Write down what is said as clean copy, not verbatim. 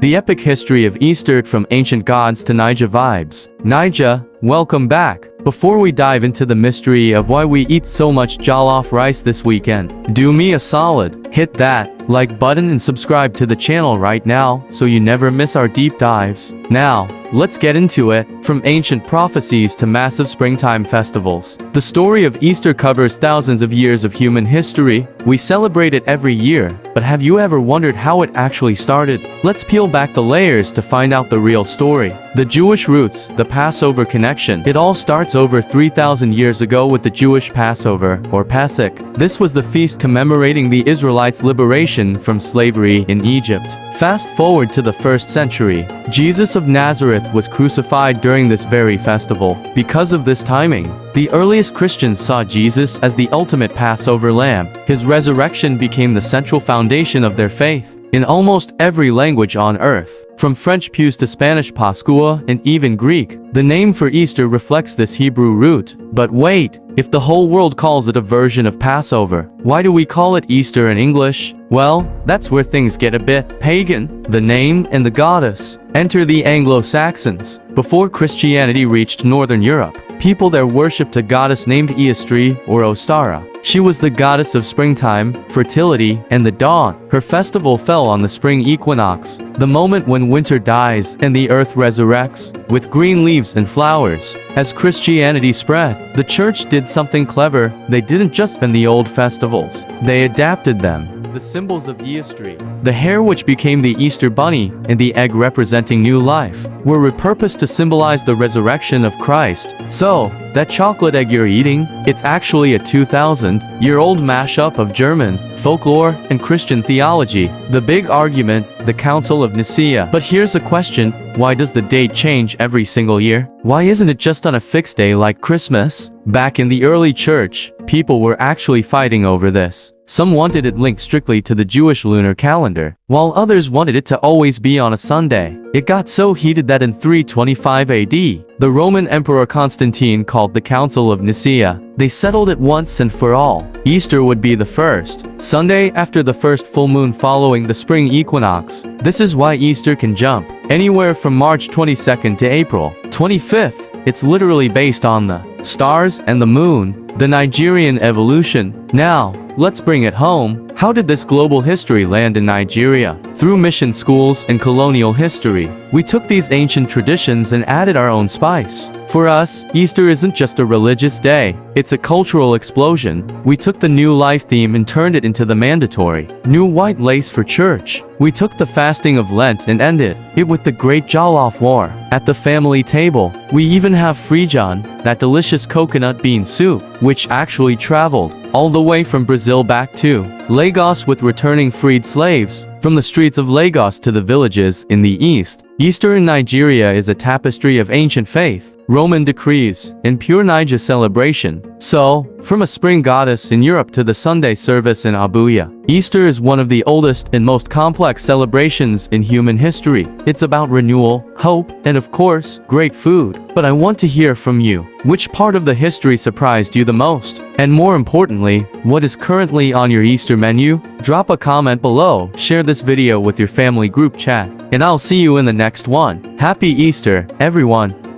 The epic history of Easter from ancient gods to Naija vibes. Naija, welcome back. Before we dive into the mystery of why we eat so much jollof rice this weekend, do me a solid, hit that like button and subscribe to the channel right now so you never miss our deep dives. Now, let's get into it. From ancient prophecies to massive springtime festivals, the story of Easter covers thousands of years of human history. We celebrate it every year, but have you ever wondered how it actually started? Let's peel back the layers to find out the real story. The Jewish roots, the Passover connection. It all starts over 3,000 years ago with the Jewish Passover, or Pesach. This was the feast commemorating the Israelites' liberation from slavery in Egypt. Fast forward to the 1st century. Jesus of Nazareth was crucified during this very festival. Because of this timing, the earliest Christians saw Jesus as the ultimate Passover lamb. His resurrection became the central foundation of their faith. In almost every language on earth, from French Puce to Spanish Pascua and even Greek, the name for Easter reflects this Hebrew root. But wait, if the whole world calls it a version of Passover, why do we call it Easter in English? Well, that's where things get a bit pagan. The name and the goddess. Enter the Anglo-Saxons. Before Christianity reached Northern Europe, people there worshipped a goddess named Eostri or Ostara. She was the goddess of springtime, fertility, and the dawn. Her festival fell on the spring equinox, the moment when winter dies and the earth resurrects, with green leaves and flowers. As Christianity spread, the church did something clever. They didn't just bend the old festivals, they adapted them. The symbols of Eostri, the hare which became the Easter bunny, and the egg representing new life, were repurposed to symbolize the resurrection of Christ. So, that chocolate egg you're eating, it's actually a 2,000-year-old mashup of German folklore and Christian theology. The big argument, the Council of Nicaea. But here's a question, why does the date change every single year? Why isn't it just on a fixed day like Christmas? Back in the early church, people were actually fighting over this. Some wanted it linked strictly to the Jewish lunar calendar, while others wanted it to always be on a Sunday. It got so heated that in 325 AD, the Roman Emperor Constantine called the Council of Nicaea. They settled it once and for all. Easter would be the first Sunday after the first full moon following the spring equinox. This is why Easter can jump anywhere from March 22nd to April 25th. It's literally based on the stars and the moon, the Nigerian evolution. Now, let's bring it home. How did this global history land in Nigeria? Through mission schools and colonial history, we took these ancient traditions and added our own spice. For us, Easter isn't just a religious day, it's a cultural explosion. We took the new life theme and turned it into the mandatory new white lace for church. We took the fasting of Lent and ended it with the Great Jollof War. At the family table, we even have frijan, that delicious coconut bean soup, which actually traveled all the way from Brazil back to Lagos with returning freed slaves. From the streets of Lagos to the villages in the east, Easter in Nigeria is a tapestry of ancient faith, Roman decrees, and pure Naija celebration. So, from a spring goddess in Europe to the Sunday service in Abuja, Easter is one of the oldest and most complex celebrations in human history. It's about renewal, hope, and of course, great food. But I want to hear from you. Which part of the history surprised you the most? And more importantly, what is currently on your Easter menu? Drop a comment below, share this video with your family group chat, and I'll see you in the next one. Happy Easter, everyone!